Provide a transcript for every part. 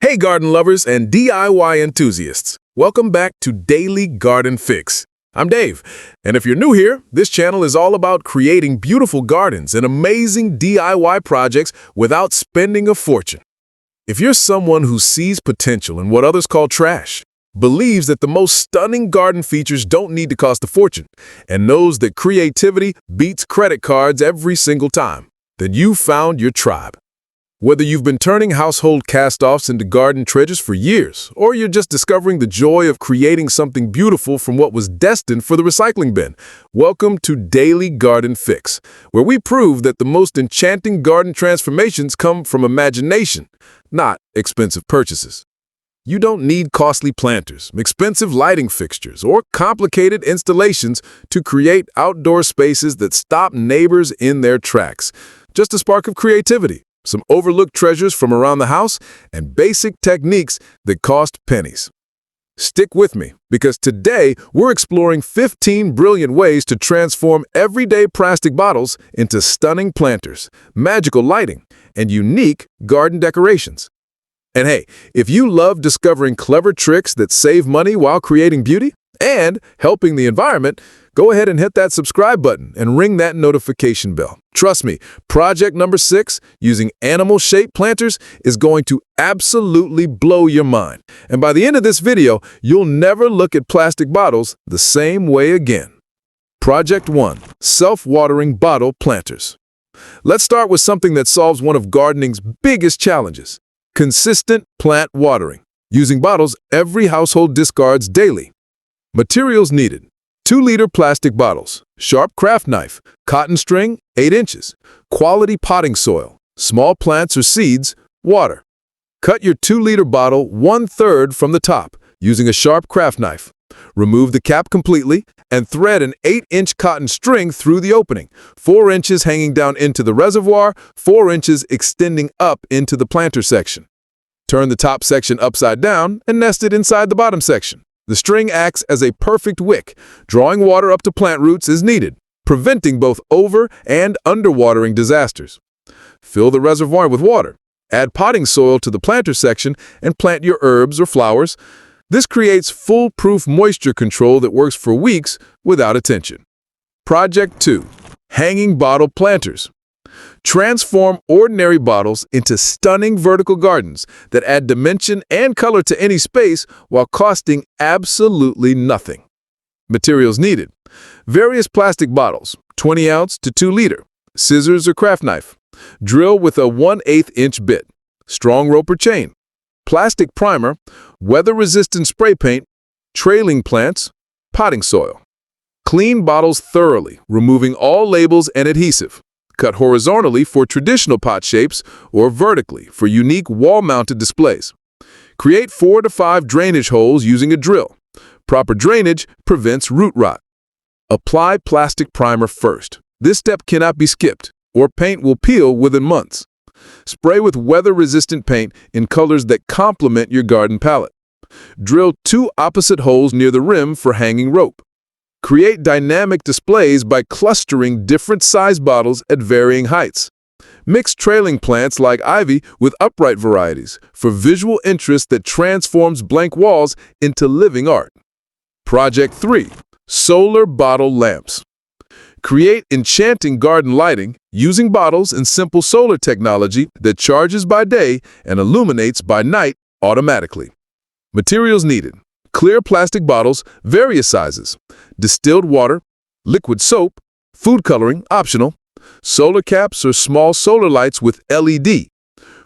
Hey garden lovers and DIY enthusiasts, welcome back to Daily Garden Fix. I'm Dave, and if you're new here, this channel is all about creating beautiful gardens and amazing DIY projects without spending a fortune. If you're someone who sees potential in what others call trash, believes that the most stunning garden features don't need to cost a fortune, and knows that creativity beats credit cards every single time, then you've found your tribe. Whether you've been turning household cast-offs into garden treasures for years, or you're just discovering the joy of creating something beautiful from what was destined for the recycling bin, welcome to Daily Garden Fix, where we prove that the most enchanting garden transformations come from imagination, not expensive purchases. You don't need costly planters, expensive lighting fixtures, or complicated installations to create outdoor spaces that stop neighbors in their tracks. Just a spark of creativity, some overlooked treasures from around the house, and basic techniques that cost pennies. Stick with me, because today we're exploring 15 brilliant ways to transform everyday plastic bottles into stunning planters, magical lighting, and unique garden decorations. And hey, if you love discovering clever tricks that save money while creating beauty and helping the environment, go ahead and hit that subscribe button and ring that notification bell. Trust me, project number 6, using animal-shaped planters, is going to absolutely blow your mind. And by the end of this video, you'll never look at plastic bottles the same way again. Project 1, self-watering bottle planters. Let's start with something that solves one of gardening's biggest challenges: consistent plant watering, using bottles every household discards daily. Materials needed: 2-liter plastic bottles, sharp craft knife, cotton string, 8 inches, quality potting soil, small plants or seeds, water. Cut your 2-liter bottle 1/3 from the top using a sharp craft knife. Remove the cap completely and thread an 8-inch cotton string through the opening, 4 inches hanging down into the reservoir, 4 inches extending up into the planter section. Turn the top section upside down and nest it inside the bottom section. The string acts as a perfect wick, drawing water up to plant roots as needed, preventing both over- and underwatering disasters. Fill the reservoir with water. Add potting soil to the planter section and plant your herbs or flowers. This creates foolproof moisture control that works for weeks without attention. Project 2, hanging bottle planters. Transform ordinary bottles into stunning vertical gardens that add dimension and color to any space while costing absolutely nothing. Materials needed: various plastic bottles, 20 ounce to 2 liter, scissors or craft knife, drill with a 1/8 inch bit, strong rope or chain, plastic primer, weather-resistant spray paint, trailing plants, potting soil. Clean bottles thoroughly, removing all labels and adhesive. Cut horizontally for traditional pot shapes or vertically for unique wall-mounted displays. Create 4 to 5 drainage holes using a drill. Proper drainage prevents root rot. Apply plastic primer first. This step cannot be skipped, or paint will peel within months. Spray with weather-resistant paint in colors that complement your garden palette. Drill 2 opposite holes near the rim for hanging rope. Create dynamic displays by clustering different size bottles at varying heights. Mix trailing plants like ivy with upright varieties for visual interest that transforms blank walls into living art. Project 3, solar bottle lamps. Create enchanting garden lighting using bottles and simple solar technology that charges by day and illuminates by night automatically. Materials needed: clear plastic bottles, various sizes, distilled water, liquid soap, food coloring, optional, solar caps or small solar lights with LED,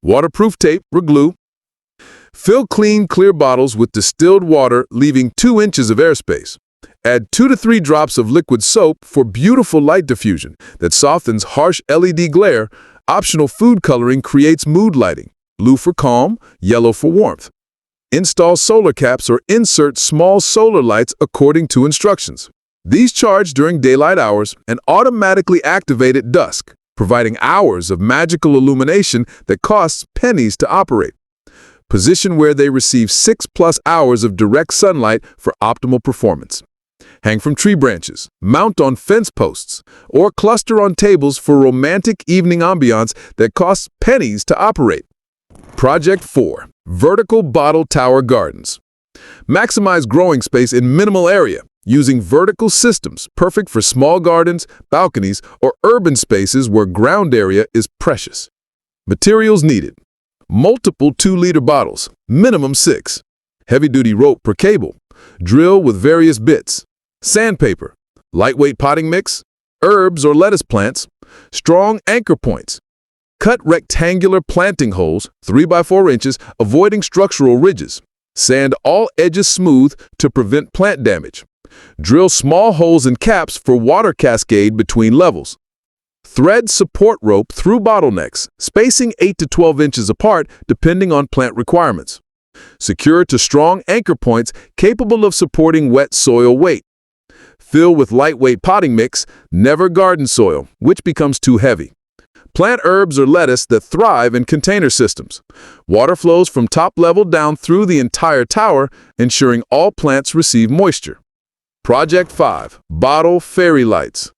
waterproof tape or glue. Fill clean, clear bottles with distilled water, leaving 2 inches of airspace. Add 2 to 3 drops of liquid soap for beautiful light diffusion that softens harsh LED glare. Optional food coloring creates mood lighting, blue for calm, yellow for warmth. Install solar caps or insert small solar lights according to instructions. These charge during daylight hours and automatically activate at dusk, providing hours of magical illumination that costs pennies to operate. Position where they receive 6+ hours of direct sunlight for optimal performance. Hang from tree branches, mount on fence posts, or cluster on tables for romantic evening ambiance that costs pennies to operate. Project 4. Vertical Bottle Tower Gardens. Maximize growing space in minimal area using vertical systems, perfect for small gardens, balconies, or urban spaces where ground area is precious. Materials needed: multiple 2-liter bottles, minimum 6, heavy-duty rope per cable, drill with various bits, sandpaper, lightweight potting mix, herbs or lettuce plants, strong anchor points. Cut rectangular planting holes 3 by 4 inches, avoiding structural ridges. Sand all edges smooth to prevent plant damage. Drill small holes in caps for water cascade between levels. Thread support rope through bottlenecks, spacing 8 to 12 inches apart depending on plant requirements. Secure to strong anchor points capable of supporting wet soil weight. Fill with lightweight potting mix, never garden soil, which becomes too heavy. Plant herbs or lettuce that thrive in container systems. Water flows from top level down through the entire tower, ensuring all plants receive moisture. Project 5. Bottle Fairy Lights.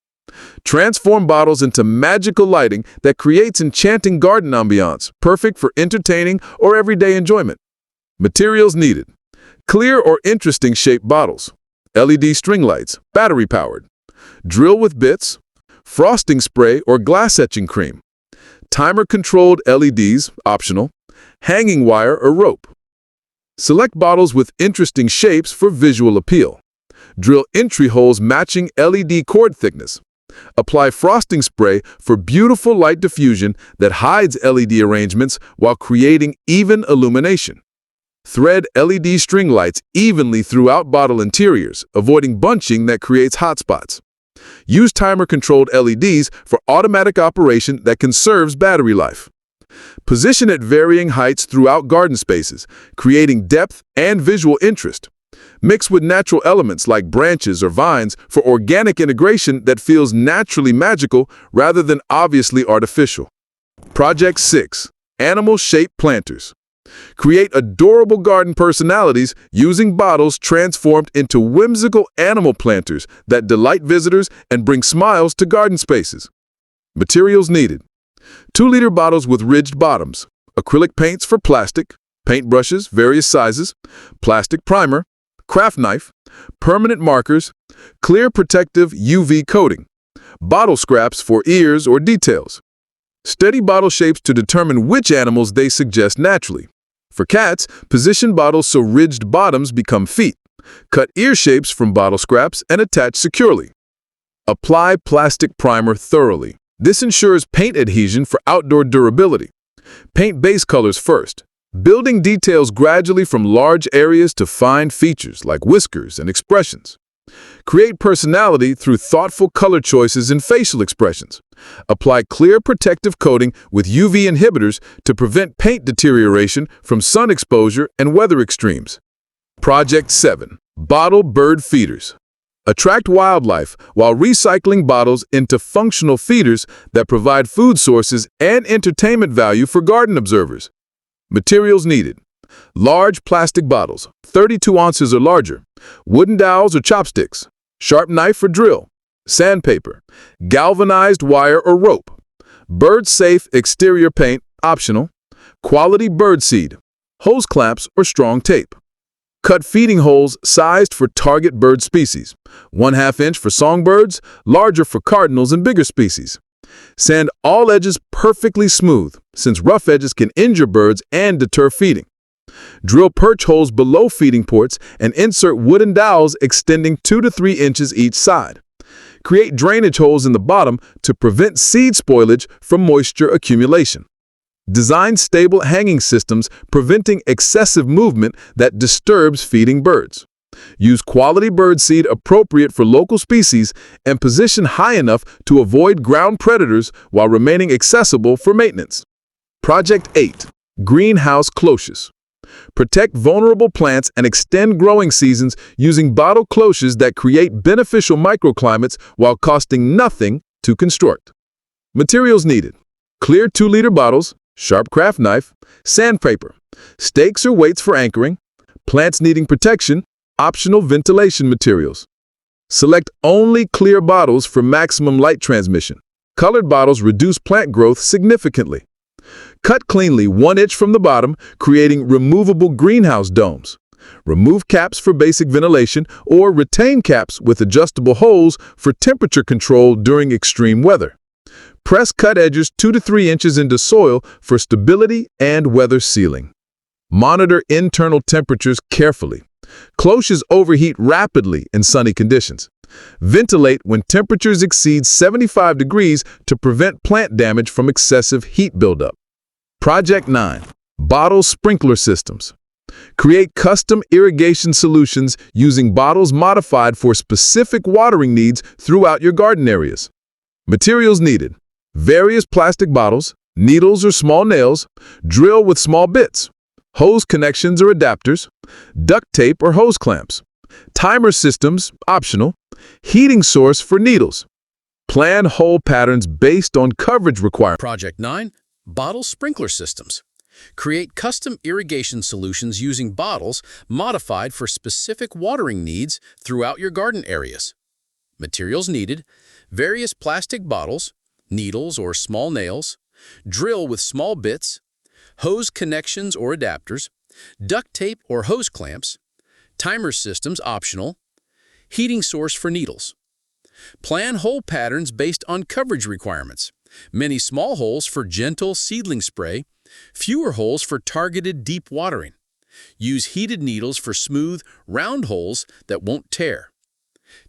Transform bottles into magical lighting that creates enchanting garden ambiance, perfect for entertaining or everyday enjoyment. Materials needed: clear or interesting shaped bottles, LED string lights, battery-powered, drill with bits, frosting spray or glass etching cream, timer-controlled LEDs, optional, hanging wire or rope. Select bottles with interesting shapes for visual appeal. Drill entry holes matching LED cord thickness. Apply frosting spray for beautiful light diffusion that hides LED arrangements while creating even illumination. Thread LED string lights evenly throughout bottle interiors, avoiding bunching that creates hotspots. Use timer-controlled LEDs for automatic operation that conserves battery life. Position at varying heights throughout garden spaces, creating depth and visual interest. Mix with natural elements like branches or vines for organic integration that feels naturally magical rather than obviously artificial. Project 6. Animal-shaped planters. Create adorable garden personalities using bottles transformed into whimsical animal planters that delight visitors and bring smiles to garden spaces. Materials needed: 2-liter bottles with ridged bottoms, acrylic paints for plastic, paintbrushes, various sizes, plastic primer, craft knife, permanent markers, clear protective UV coating, bottle scraps for ears or details. Study bottle shapes to determine which animals they suggest naturally. For cats, position bottles so ridged bottoms become feet. Cut ear shapes from bottle scraps and attach securely. Apply plastic primer thoroughly. This ensures paint adhesion for outdoor durability. Paint base colors first, building details gradually from large areas to fine features like whiskers and expressions. Create personality through thoughtful color choices and facial expressions. Apply clear protective coating with UV inhibitors to prevent paint deterioration from sun exposure and weather extremes. Project 7. Bottle Bird Feeders. Attract wildlife while recycling bottles into functional feeders that provide food sources and entertainment value for garden observers. Materials needed: large plastic bottles, 32 ounces or larger, wooden dowels or chopsticks, sharp knife or drill, sandpaper, galvanized wire or rope, bird-safe exterior paint, optional, quality bird seed, hose clamps or strong tape. Cut feeding holes sized for target bird species, 1/2 inch for songbirds, larger for cardinals and bigger species. Sand all edges perfectly smooth, since rough edges can injure birds and deter feeding. Drill perch holes below feeding ports and insert wooden dowels extending 2 to 3 inches each side. Create drainage holes in the bottom to prevent seed spoilage from moisture accumulation. Design stable hanging systems preventing excessive movement that disturbs feeding birds. Use quality bird seed appropriate for local species and position high enough to avoid ground predators while remaining accessible for maintenance. Project 8. Greenhouse Cloches. Protect vulnerable plants and extend growing seasons using bottle cloches that create beneficial microclimates while costing nothing to construct. Materials needed: clear 2-liter bottles, sharp craft knife, sandpaper, stakes or weights for anchoring, plants needing protection, optional ventilation materials. Select only clear bottles for maximum light transmission. Colored bottles reduce plant growth significantly. Cut cleanly 1 inch from the bottom, creating removable greenhouse domes. Remove caps for basic ventilation or retain caps with adjustable holes for temperature control during extreme weather. Press cut edges 2 to 3 inches into soil for stability and weather sealing. Monitor internal temperatures carefully. Cloches overheat rapidly in sunny conditions. Ventilate when temperatures exceed 75 degrees to prevent plant damage from excessive heat buildup. Project 9. Bottle Sprinkler Systems. Create custom irrigation solutions using bottles modified for specific watering needs throughout your garden areas. Materials needed: various plastic bottles, needles or small nails, drill with small bits, hose connections or adapters, duct tape or hose clamps, timer systems, optional, heating source for needles. Plan hole patterns based on coverage requirements. Project 9. Bottle Sprinkler Systems. Create custom irrigation solutions using bottles modified for specific watering needs throughout your garden areas. Materials needed: various plastic bottles, needles or small nails, drill with small bits, hose connections or adapters, duct tape or hose clamps, timer systems optional, heating source for needles. Plan hole patterns based on coverage requirements: many small holes for gentle seedling spray, fewer holes for targeted deep watering. Use heated needles for smooth, round holes that won't tear.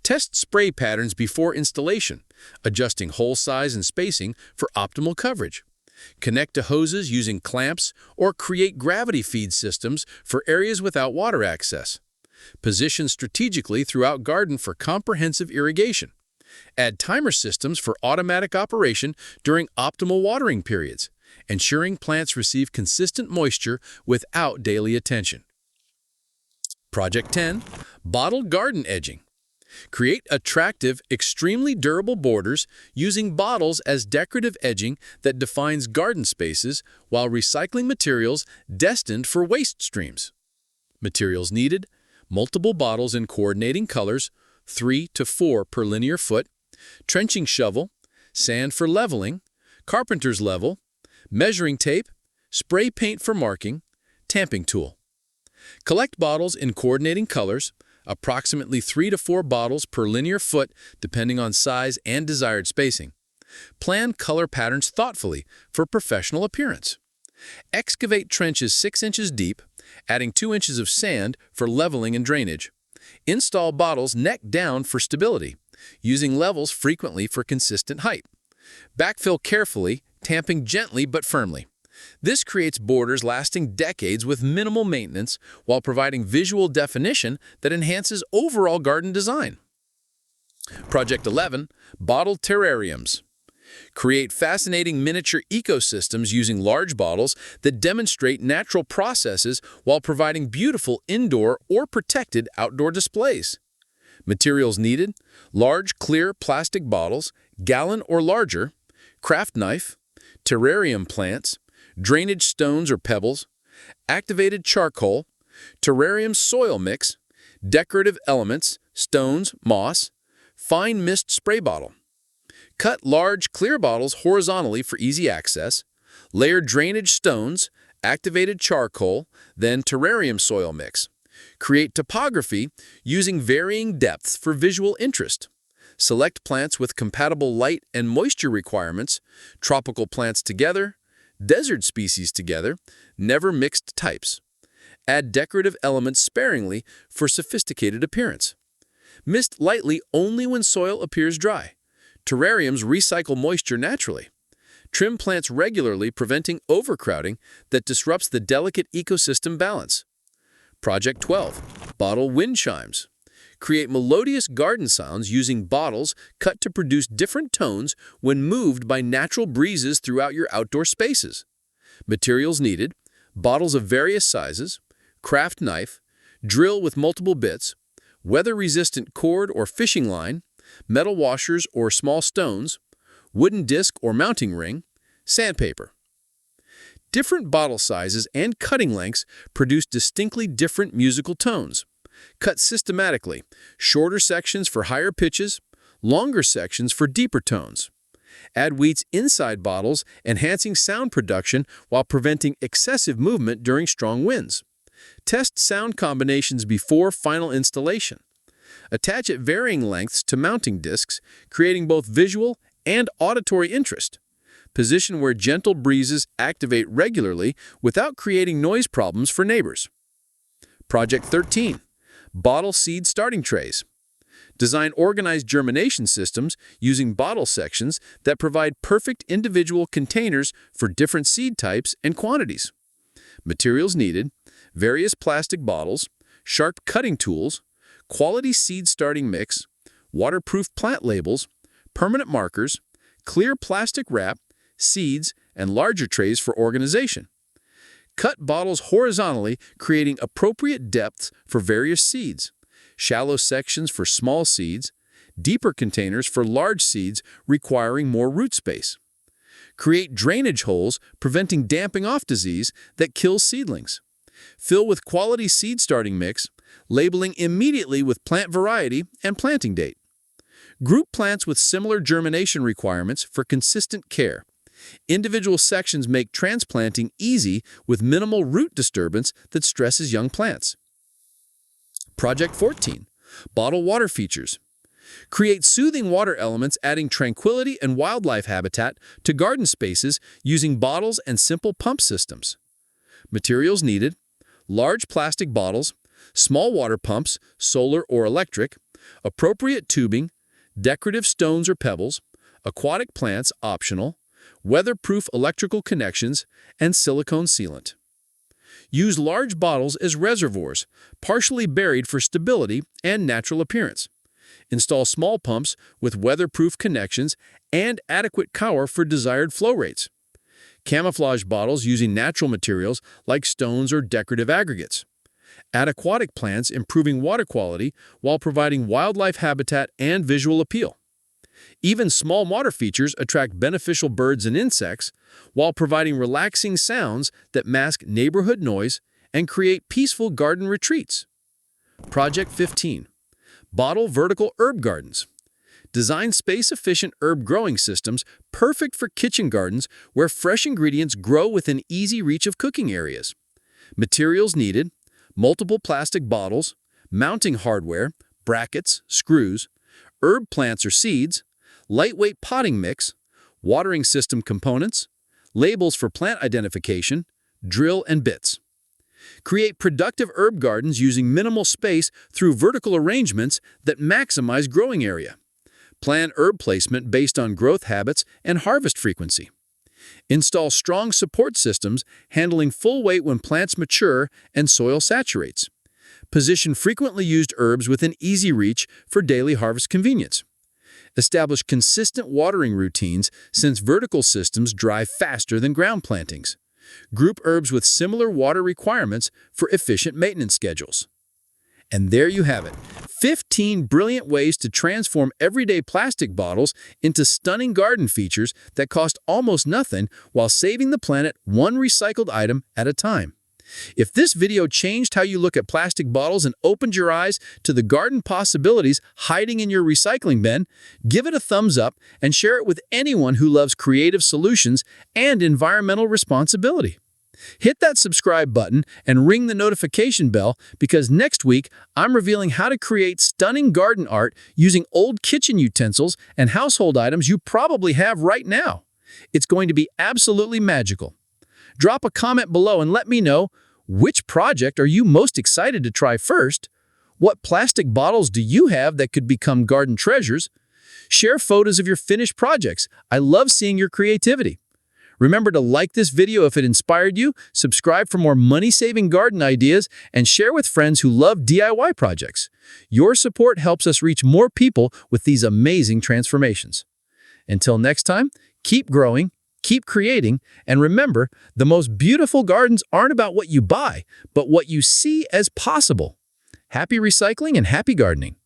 Test spray patterns before installation, adjusting hole size and spacing for optimal coverage. Connect to hoses using clamps or create gravity feed systems for areas without water access. Position strategically throughout garden for comprehensive irrigation. Add timer systems for automatic operation during optimal watering periods, ensuring plants receive consistent moisture without daily attention. Project 10. Bottle Garden Edging. Create attractive, extremely durable borders using bottles as decorative edging that defines garden spaces while recycling materials destined for waste streams. Materials needed: multiple bottles in coordinating colors, 3 to 4 per linear foot, trenching shovel, sand for leveling, carpenter's level, measuring tape, spray paint for marking, tamping tool. Collect bottles in coordinating colors, approximately 3 to 4 bottles per linear foot depending on size and desired spacing. Plan color patterns thoughtfully for professional appearance. Excavate trenches 6 inches deep, adding 2 inches of sand for leveling and drainage. Install bottles neck down for stability, using levels frequently for consistent height. Backfill carefully, tamping gently but firmly. This creates borders lasting decades with minimal maintenance while providing visual definition that enhances overall garden design. Project 11. Bottle Terrariums. Create fascinating miniature ecosystems using large bottles that demonstrate natural processes while providing beautiful indoor or protected outdoor displays. Materials needed: large clear plastic bottles, gallon or larger, craft knife, terrarium plants, drainage stones or pebbles, activated charcoal, terrarium soil mix, decorative elements, stones, moss, fine mist spray bottle. Cut large clear bottles horizontally for easy access, layer drainage stones, activated charcoal, then terrarium soil mix. Create topography using varying depths for visual interest. Select plants with compatible light and moisture requirements, tropical plants together, desert species together, never mixed types. Add decorative elements sparingly for sophisticated appearance. Mist lightly only when soil appears dry. Terrariums recycle moisture naturally. Trim plants regularly, preventing overcrowding that disrupts the delicate ecosystem balance. Project 12. Bottle Wind Chimes. Create melodious garden sounds using bottles cut to produce different tones when moved by natural breezes throughout your outdoor spaces. Materials needed: bottles of various sizes, craft knife, drill with multiple bits, weather-resistant cord or fishing line, metal washers or small stones, wooden disc or mounting ring, sandpaper. Different bottle sizes and cutting lengths produce distinctly different musical tones. Cut systematically, shorter sections for higher pitches, longer sections for deeper tones. Add weeds inside bottles, enhancing sound production while preventing excessive movement during strong winds. Test sound combinations before final installation. Attach at varying lengths to mounting discs, creating both visual and auditory interest. Position where gentle breezes activate regularly without creating noise problems for neighbors. Project 13. Bottle seed starting trays. Design organized germination systems using bottle sections that provide perfect individual containers for different seed types and quantities. Materials needed: various plastic bottles, sharp cutting tools, quality seed starting mix, waterproof plant labels, permanent markers, clear plastic wrap, seeds, and larger trays for organization. Cut bottles horizontally, creating appropriate depths for various seeds. Shallow sections for small seeds, deeper containers for large seeds requiring more root space. Create drainage holes, preventing damping off disease that kills seedlings. Fill with quality seed starting mix, labeling immediately with plant variety and planting date. Group plants with similar germination requirements for consistent care. Individual sections make transplanting easy with minimal root disturbance that stresses young plants. Project 14. Bottle water features. Create soothing water elements, adding tranquility and wildlife habitat to garden spaces using bottles and simple pump systems. Materials needed: large plastic bottles, small water pumps, solar or electric, appropriate tubing, decorative stones or pebbles, aquatic plants optional, weatherproof electrical connections, and silicone sealant. Use large bottles as reservoirs, partially buried for stability and natural appearance. Install small pumps with weatherproof connections and adequate power for desired flow rates. Camouflage bottles using natural materials like stones or decorative aggregates. Add aquatic plants, improving water quality while providing wildlife habitat and visual appeal. Even small water features attract beneficial birds and insects while providing relaxing sounds that mask neighborhood noise and create peaceful garden retreats. Project 15. Bottle vertical herb gardens. Design space-efficient herb growing systems perfect for kitchen gardens where fresh ingredients grow within easy reach of cooking areas. Materials needed: multiple plastic bottles, mounting hardware, brackets, screws, herb plants or seeds, lightweight potting mix, watering system components, labels for plant identification, drill and bits. Create productive herb gardens using minimal space through vertical arrangements that maximize growing area. Plan herb placement based on growth habits and harvest frequency. Install strong support systems, handling full weight when plants mature and soil saturates. Position frequently used herbs within easy reach for daily harvest convenience. Establish consistent watering routines since vertical systems dry faster than ground plantings. Group herbs with similar water requirements for efficient maintenance schedules. And there you have it, 15 brilliant ways to transform everyday plastic bottles into stunning garden features that cost almost nothing while saving the planet one recycled item at a time. If this video changed how you look at plastic bottles and opened your eyes to the garden possibilities hiding in your recycling bin, give it a thumbs up and share it with anyone who loves creative solutions and environmental responsibility. Hit that subscribe button and ring the notification bell because next week I'm revealing how to create stunning garden art using old kitchen utensils and household items you probably have right now. It's going to be absolutely magical. Drop a comment below and let me know, which project are you most excited to try first? What plastic bottles do you have that could become garden treasures? Share photos of your finished projects. I love seeing your creativity. Remember to like this video if it inspired you, subscribe for more money-saving garden ideas, and share with friends who love DIY projects. Your support helps us reach more people with these amazing transformations. Until next time, keep growing, keep creating, and remember, the most beautiful gardens aren't about what you buy, but what you see as possible. Happy recycling and happy gardening.